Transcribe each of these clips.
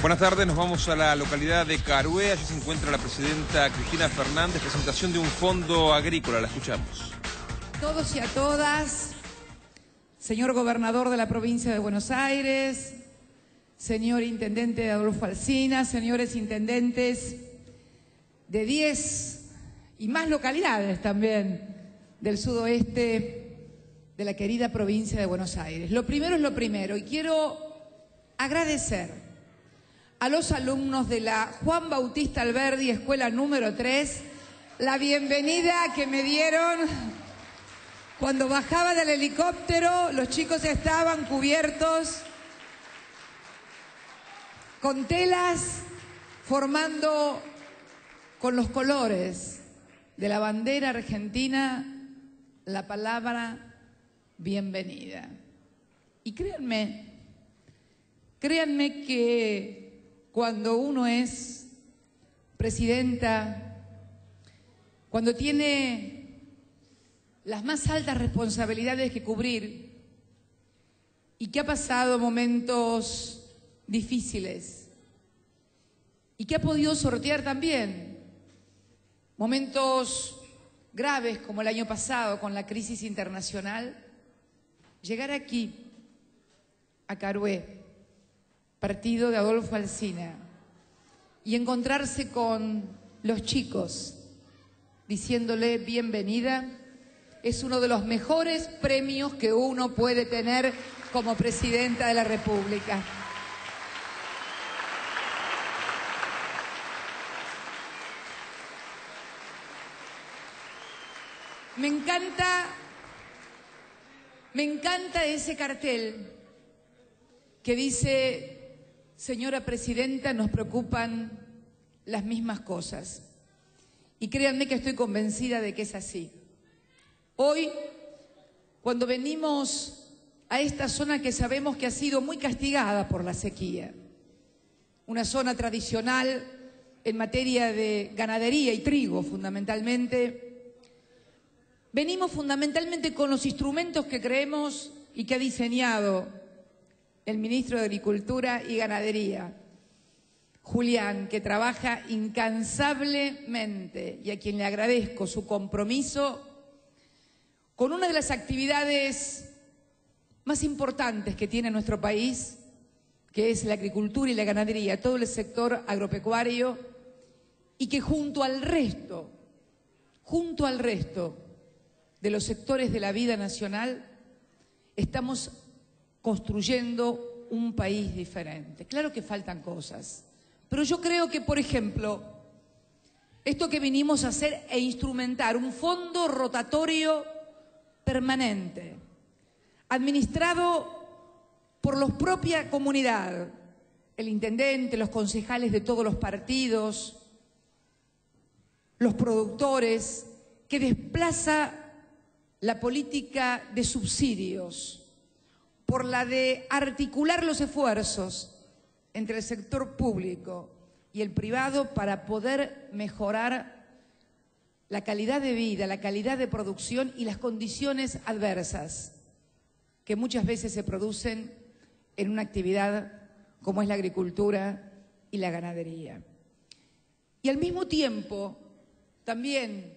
Buenas tardes, nos vamos a la localidad de Carué. Allí se encuentra la presidenta Cristina Fernández, presentación de un fondo agrícola. La escuchamos. Todos y a todas, señor gobernador de la provincia de Buenos Aires, señor intendente Adolfo Alsina, señores intendentes de 10 y más localidades también del sudoeste de la querida provincia de Buenos Aires. Lo primero es lo primero y quiero agradecer a los alumnos de la Juan Bautista Alberdi, escuela número 3, la bienvenida que me dieron cuando bajaba del helicóptero. Los chicos estaban cubiertos con telas, formando con los colores de la bandera argentina la palabra bienvenida. Y créanme que cuando uno es presidenta, cuando tiene las más altas responsabilidades que cubrir y que ha pasado momentos difíciles y que ha podido sortear también momentos graves como el año pasado con la crisis internacional, llegar aquí, a Carué, partido de Adolfo Alsina, y encontrarse con los chicos diciéndole bienvenida, es uno de los mejores premios que uno puede tener como presidenta de la República. Me encanta ese cartel que dice: señora presidenta, nos preocupan las mismas cosas. Y créanme que estoy convencida de que es así. Hoy, cuando venimos a esta zona que sabemos que ha sido muy castigada por la sequía, una zona tradicional en materia de ganadería y trigo fundamentalmente, venimos fundamentalmente con los instrumentos que creemos y que ha diseñado el ministro de Agricultura y Ganadería, Julián, que trabaja incansablemente y a quien le agradezco su compromiso con una de las actividades más importantes que tiene nuestro país, que es la agricultura y la ganadería, todo el sector agropecuario, y que junto al resto de los sectores de la vida nacional, estamos construyendo un país diferente. Claro que faltan cosas, pero yo creo que, por ejemplo, esto que vinimos a hacer e instrumentar, un fondo rotatorio permanente, administrado por la propia comunidad, el intendente, los concejales de todos los partidos, los productores, que desplaza la política de subsidios por la de articular los esfuerzos entre el sector público y el privado para poder mejorar la calidad de vida, la calidad de producción y las condiciones adversas que muchas veces se producen en una actividad como es la agricultura y la ganadería. Y al mismo tiempo, también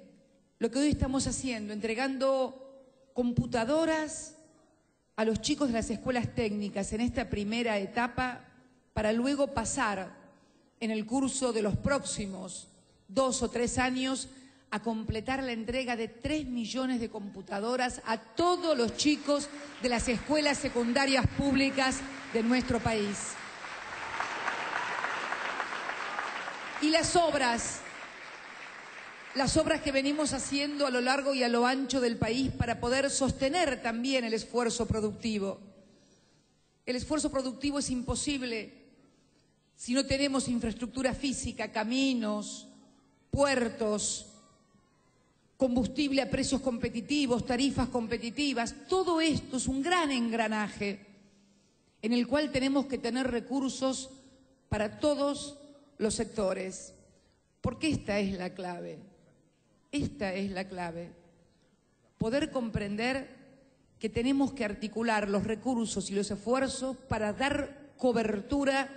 lo que hoy estamos haciendo, entregando computadoras a los chicos de las escuelas técnicas en esta primera etapa para luego pasar en el curso de los próximos 2 o 3 años a completar la entrega de 3 millones de computadoras a todos los chicos de las escuelas secundarias públicas de nuestro país. Y las obras que venimos haciendo a lo largo y a lo ancho del país para poder sostener también el esfuerzo productivo. El esfuerzo productivo es imposible si no tenemos infraestructura física, caminos, puertos, combustible a precios competitivos, tarifas competitivas. Todo esto es un gran engranaje en el cual tenemos que tener recursos para todos los sectores. Porque esta es la clave. Esta es la clave. Poder comprender que tenemos que articular los recursos y los esfuerzos para dar cobertura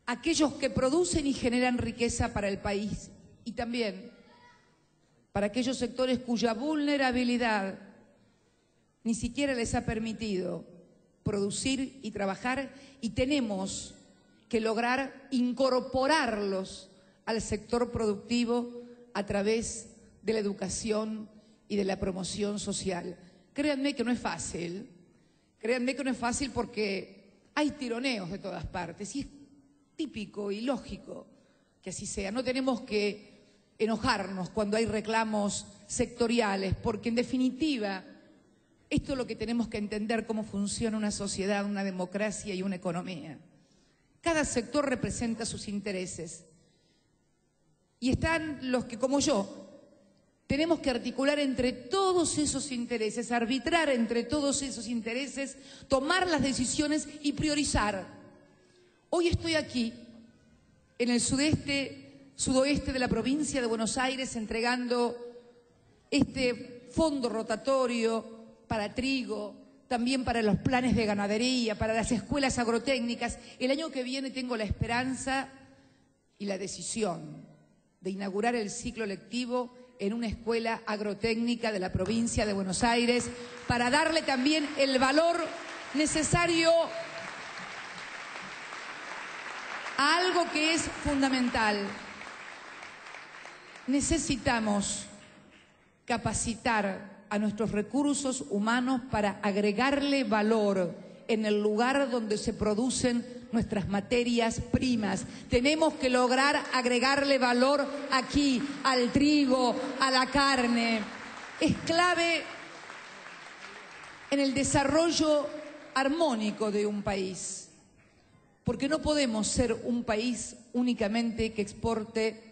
aquellos que producen y generan riqueza para el país y también para aquellos sectores cuya vulnerabilidad ni siquiera les ha permitido producir y trabajar, y tenemos que lograr incorporarlos al sector productivo a través de la educación y de la promoción social. Créanme que no es fácil, porque hay tironeos de todas partes y es típico y lógico que así sea. No tenemos que enojarnos cuando hay reclamos sectoriales, porque en definitiva esto es lo que tenemos que entender, cómo funciona una sociedad, una democracia y una economía. Cada sector representa sus intereses y están los que, como yo, tenemos que articular entre todos esos intereses, arbitrar entre todos esos intereses, tomar las decisiones y priorizar. Hoy estoy aquí, en el sudoeste de la provincia de Buenos Aires, entregando este fondo rotatorio para trigo, también para los planes de ganadería, para las escuelas agrotécnicas. El año que viene tengo la esperanza y la decisión de inaugurar el ciclo lectivo en una escuela agrotécnica de la provincia de Buenos Aires, para darle también el valor necesario a algo que es fundamental. Necesitamos capacitar a nuestros recursos humanos para agregarle valor en el lugar donde se producen nuestras materias primas. Tenemos que lograr agregarle valor aquí, al trigo, a la carne. Es clave en el desarrollo armónico de un país, porque no podemos ser un país únicamente que exporte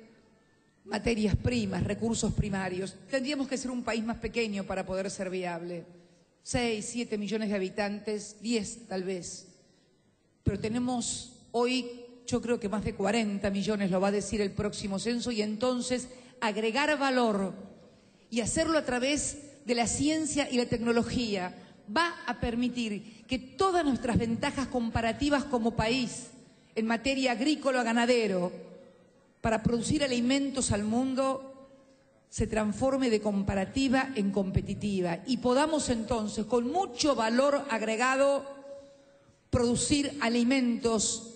materias primas, recursos primarios. Tendríamos que ser un país más pequeño para poder ser viable. 6, 7 millones de habitantes, 10 tal vez. Pero tenemos hoy, yo creo que más de 40 millones, lo va a decir el próximo censo, y entonces agregar valor y hacerlo a través de la ciencia y la tecnología va a permitir que todas nuestras ventajas comparativas como país en materia agrícola ganadero para producir alimentos al mundo se transforme de comparativa en competitiva y podamos entonces, con mucho valor agregado, producir alimentos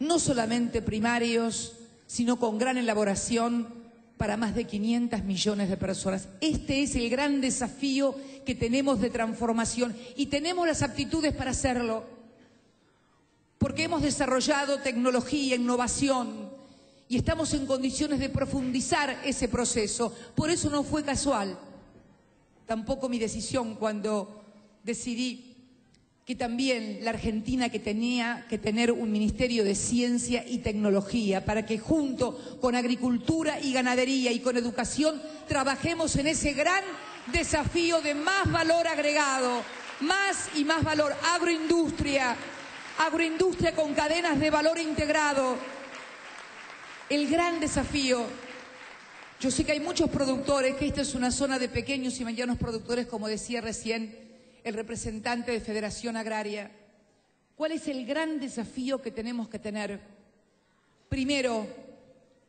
no solamente primarios, sino con gran elaboración para más de 500 millones de personas. Este es el gran desafío que tenemos de transformación y tenemos las aptitudes para hacerlo, porque hemos desarrollado tecnología, innovación, y estamos en condiciones de profundizar ese proceso. Por eso no fue casual tampoco mi decisión cuando decidí que también la Argentina que tenía que tener un Ministerio de Ciencia y Tecnología para que junto con agricultura y ganadería y con educación trabajemos en ese gran desafío de más valor agregado, más y más valor, agroindustria con cadenas de valor integrado. El gran desafío, yo sé que hay muchos productores, que esta es una zona de pequeños y medianos productores, como decía recién el representante de Federación Agraria. ¿Cuál es el gran desafío que tenemos que tener? Primero,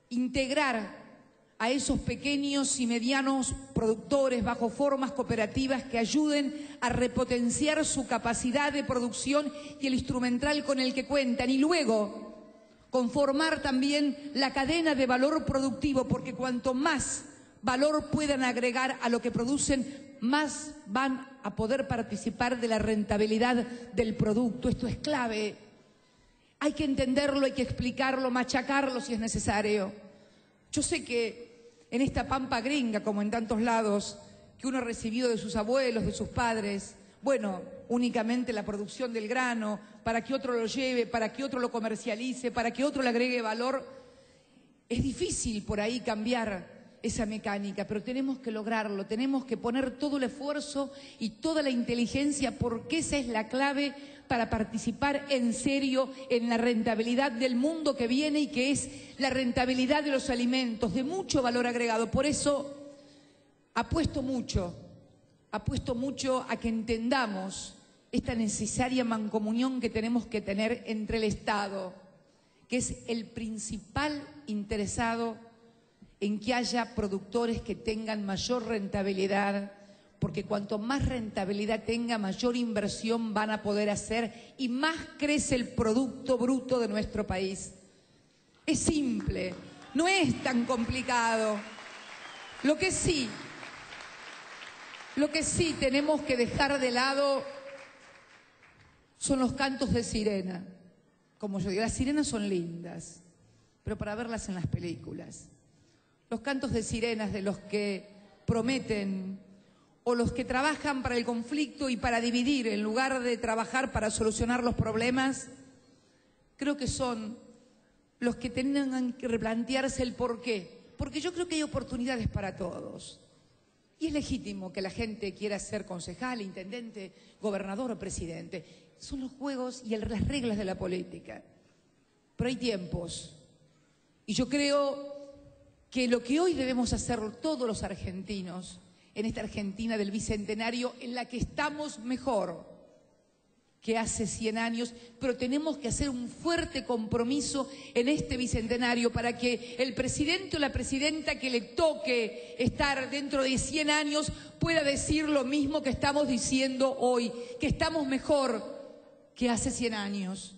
integrar a esos pequeños y medianos productores bajo formas cooperativas que ayuden a repotenciar su capacidad de producción y el instrumental con el que cuentan, y luego conformar también la cadena de valor productivo, porque cuanto más valor puedan agregar a lo que producen, más van a poder participar de la rentabilidad del producto. Esto es clave. Hay que entenderlo, hay que explicarlo, machacarlo si es necesario. Yo sé que en esta pampa gringa, como en tantos lados, que uno ha recibido de sus abuelos, de sus padres, bueno, únicamente la producción del grano, para que otro lo lleve, para que otro lo comercialice, para que otro le agregue valor. Es difícil por ahí cambiar esa mecánica, pero tenemos que lograrlo, tenemos que poner todo el esfuerzo y toda la inteligencia, porque esa es la clave para participar en serio en la rentabilidad del mundo que viene y que es la rentabilidad de los alimentos, de mucho valor agregado. Por eso apuesto mucho a que entendamos esta necesaria mancomunión que tenemos que tener entre el Estado, que es el principal interesado en que haya productores que tengan mayor rentabilidad, porque cuanto más rentabilidad tenga, mayor inversión van a poder hacer y más crece el Producto Bruto de nuestro país. Es simple, no es tan complicado. Lo que sí tenemos que dejar de lado son los cantos de sirena. Como yo digo, las sirenas son lindas, pero para verlas en las películas. Los cantos de sirenas de los que prometen o los que trabajan para el conflicto y para dividir en lugar de trabajar para solucionar los problemas, creo que son los que tengan que replantearse el porqué. Porque yo creo que hay oportunidades para todos. Y es legítimo que la gente quiera ser concejal, intendente, gobernador o presidente. Son los juegos y las reglas de la política. Pero hay tiempos. Y yo creo que lo que hoy debemos hacer todos los argentinos, en esta Argentina del Bicentenario, en la que estamos mejor que hace 100 años, pero tenemos que hacer un fuerte compromiso en este Bicentenario para que el presidente o la presidenta que le toque estar dentro de 100 años pueda decir lo mismo que estamos diciendo hoy, que estamos mejor que hace 100 años,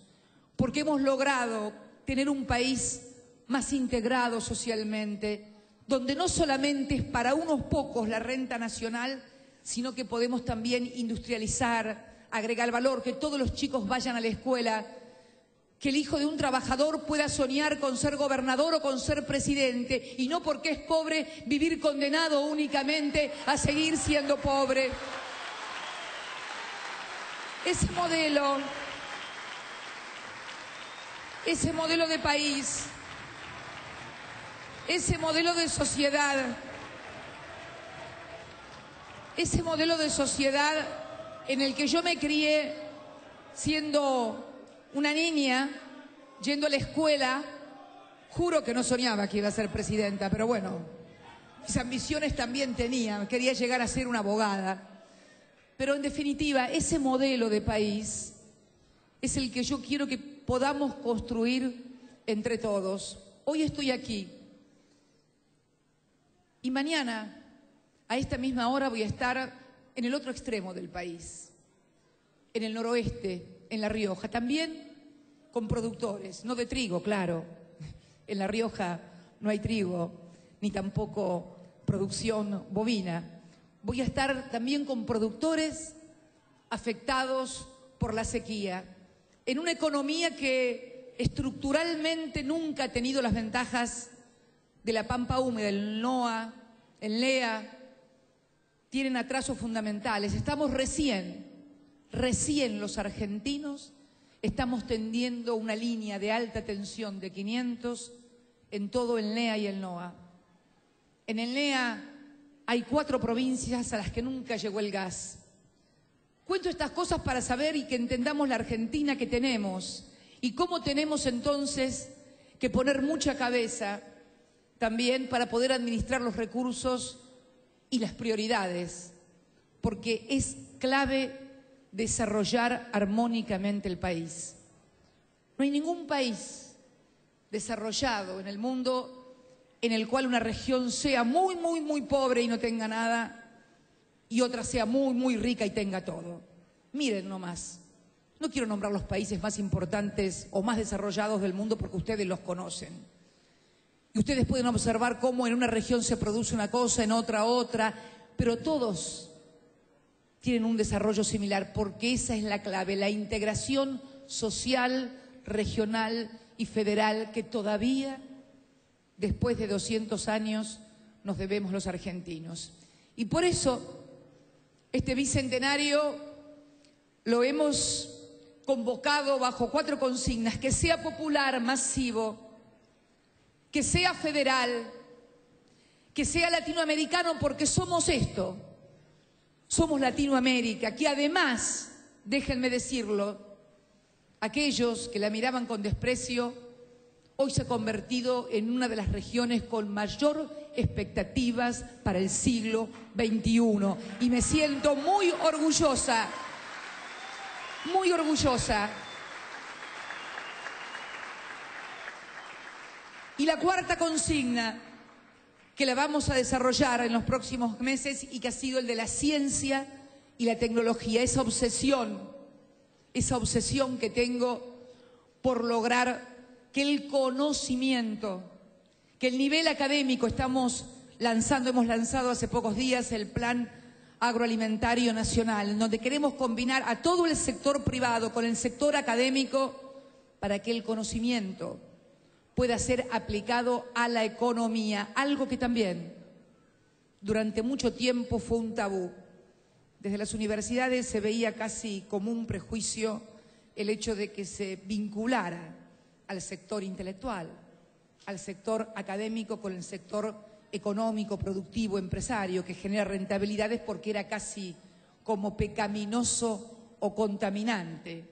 porque hemos logrado tener un país más integrado socialmente, donde no solamente es para unos pocos la renta nacional, sino que podemos también industrializar, agregar valor, que todos los chicos vayan a la escuela, que el hijo de un trabajador pueda soñar con ser gobernador o con ser presidente, y no porque es pobre vivir condenado únicamente a seguir siendo pobre. Ese modelo de país, ese modelo de sociedad, en el que yo me crié siendo una niña, yendo a la escuela, juro que no soñaba que iba a ser presidenta, pero bueno, mis ambiciones también tenía, quería llegar a ser una abogada. Pero en definitiva, ese modelo de país es el que yo quiero que podamos construir entre todos. Hoy estoy aquí y mañana, a esta misma hora, voy a estar en el otro extremo del país, en el noroeste, en La Rioja, también con productores, no de trigo, claro. En La Rioja no hay trigo, ni tampoco producción bovina. Voy a estar también con productores afectados por la sequía, en una economía que estructuralmente nunca ha tenido las ventajas de la pampa húmeda, el NOA, el LEA, tienen atrasos fundamentales. Estamos recién los argentinos, estamos tendiendo una línea de alta tensión de 500 en todo el LEA y el NOA. En el LEA hay 4 provincias a las que nunca llegó el gas. Cuento estas cosas para saber y que entendamos la Argentina que tenemos y cómo tenemos entonces que poner mucha cabeza también para poder administrar los recursos y las prioridades, porque es clave desarrollar armónicamente el país. No hay ningún país desarrollado en el mundo en el cual una región sea muy, muy, muy pobre y no tenga nada, y otra sea muy, muy rica y tenga todo. Miren nomás, no quiero nombrar los países más importantes o más desarrollados del mundo porque ustedes los conocen. Y ustedes pueden observar cómo en una región se produce una cosa, en otra, pero todos tienen un desarrollo similar, porque esa es la clave, la integración social, regional y federal que todavía, después de 200 años, nos debemos los argentinos. Y por eso, este bicentenario lo hemos convocado bajo 4 consignas: que sea popular, masivo, que sea federal, que sea latinoamericano, porque somos esto, somos Latinoamérica, que además, déjenme decirlo, aquellos que la miraban con desprecio, hoy se ha convertido en una de las regiones con mayor expectativas para el siglo XXI. Y me siento muy orgullosa, Y la cuarta consigna, que la vamos a desarrollar en los próximos meses y que ha sido el de la ciencia y la tecnología, esa obsesión que tengo por lograr que el conocimiento, que el nivel académico, hemos lanzado hace pocos días el Plan Agroalimentario Nacional, en donde queremos combinar a todo el sector privado con el sector académico para que el conocimiento pueda ser aplicado a la economía, algo que también durante mucho tiempo fue un tabú. Desde las universidades se veía casi como un prejuicio el hecho de que se vinculara al sector intelectual, al sector académico con el sector económico, productivo, empresario, que genera rentabilidades, porque era casi como pecaminoso o contaminante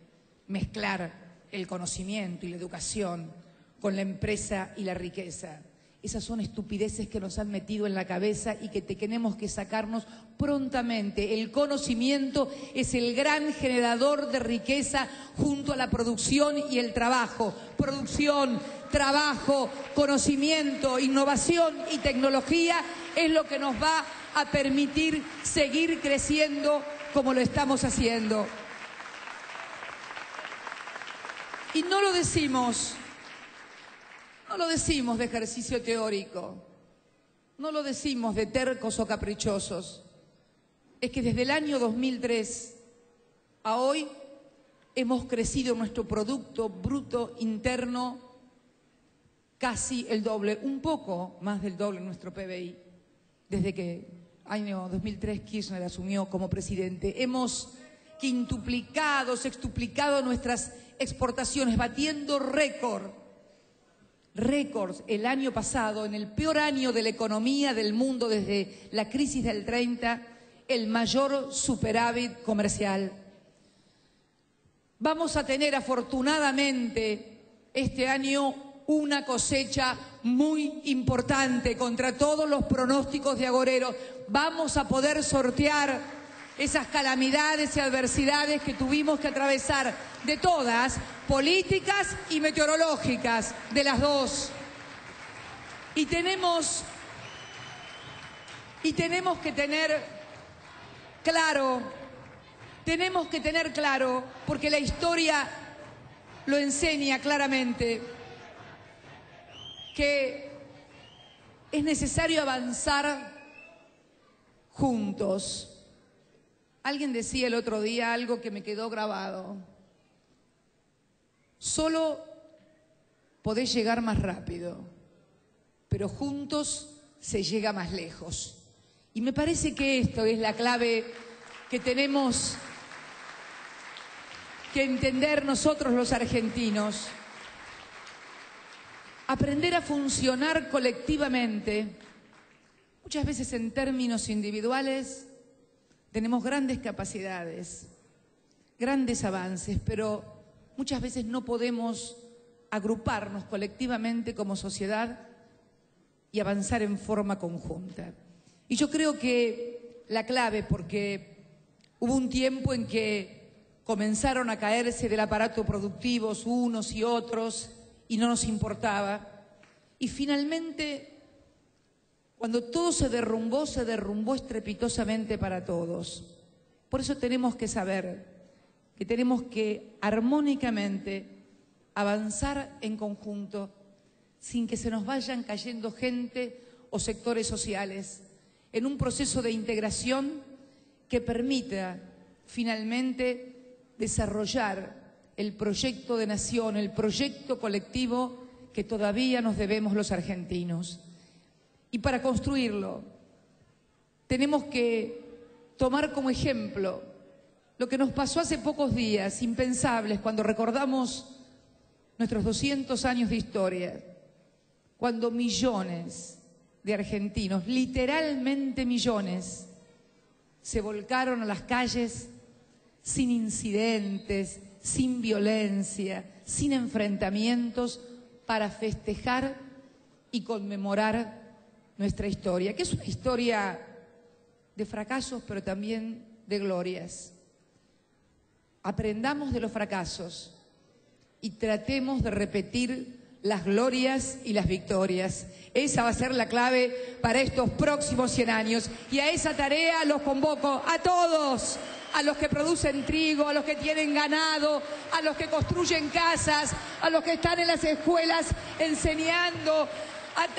mezclar el conocimiento y la educación con la empresa y la riqueza. Esas son estupideces que nos han metido en la cabeza y que tenemos que sacarnos prontamente. El conocimiento es el gran generador de riqueza junto a la producción y el trabajo. Producción, trabajo, conocimiento, innovación y tecnología es lo que nos va a permitir seguir creciendo como lo estamos haciendo. Y no lo decimos de ejercicio teórico, no lo decimos de tercos o caprichosos. Es que desde el año 2003 a hoy hemos crecido nuestro Producto Bruto Interno casi el doble, un poco más del doble en nuestro PBI. Desde que año 2003 Kirchner asumió como presidente, hemos quintuplicado, sextuplicado nuestras exportaciones, batiendo récords el año pasado, en el peor año de la economía del mundo desde la crisis del 30, el mayor superávit comercial. Vamos a tener afortunadamente este año una cosecha muy importante contra todos los pronósticos de agoreros. Vamos a poder sortear esas calamidades y adversidades que tuvimos que atravesar, de todas, políticas y meteorológicas, de las dos. Y tenemos que tener claro, porque la historia lo enseña claramente, que es necesario avanzar juntos. Alguien decía el otro día algo que me quedó grabado. Solo podés llegar más rápido, pero juntos se llega más lejos. Y me parece que esto es la clave que tenemos que entender nosotros los argentinos. Aprender a funcionar colectivamente. Muchas veces en términos individuales tenemos grandes capacidades, grandes avances, pero muchas veces no podemos agruparnos colectivamente como sociedad y avanzar en forma conjunta. Y yo creo que la clave, porque hubo un tiempo en que comenzaron a caerse del aparato productivo unos y otros y no nos importaba. Y finalmente, cuando todo se derrumbó estrepitosamente para todos. Por eso tenemos que saber que tenemos que armónicamente avanzar en conjunto sin que se nos vayan cayendo gente o sectores sociales en un proceso de integración que permita finalmente desarrollar el proyecto de nación, el proyecto colectivo que todavía nos debemos los argentinos. Y para construirlo tenemos que tomar como ejemplo lo que nos pasó hace pocos días, impensables, cuando recordamos nuestros 200 años de historia, cuando millones de argentinos, literalmente millones, se volcaron a las calles sin incidentes, sin violencia, sin enfrentamientos, para festejar y conmemorar nuestra historia, que es una historia de fracasos, pero también de glorias. Aprendamos de los fracasos y tratemos de repetir las glorias y las victorias. Esa va a ser la clave para estos próximos 100 años. Y a esa tarea los convoco a todos, a los que producen trigo, a los que tienen ganado, a los que construyen casas, a los que están en las escuelas enseñando,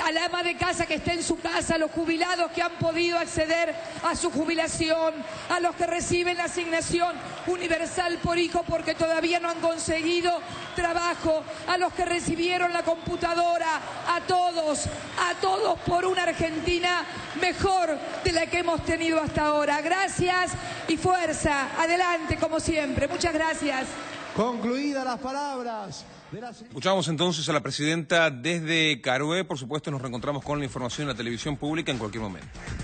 al ama de casa que está en su casa, a los jubilados que han podido acceder a su jubilación, a los que reciben la asignación universal por hijo porque todavía no han conseguido trabajo, a los que recibieron la computadora, a todos por una Argentina mejor de la que hemos tenido hasta ahora. Gracias y fuerza. Adelante, como siempre. Muchas gracias. Concluidas las palabras. Escuchamos entonces a la presidenta desde Carué. Por supuesto, nos reencontramos con la información en la televisión pública en cualquier momento.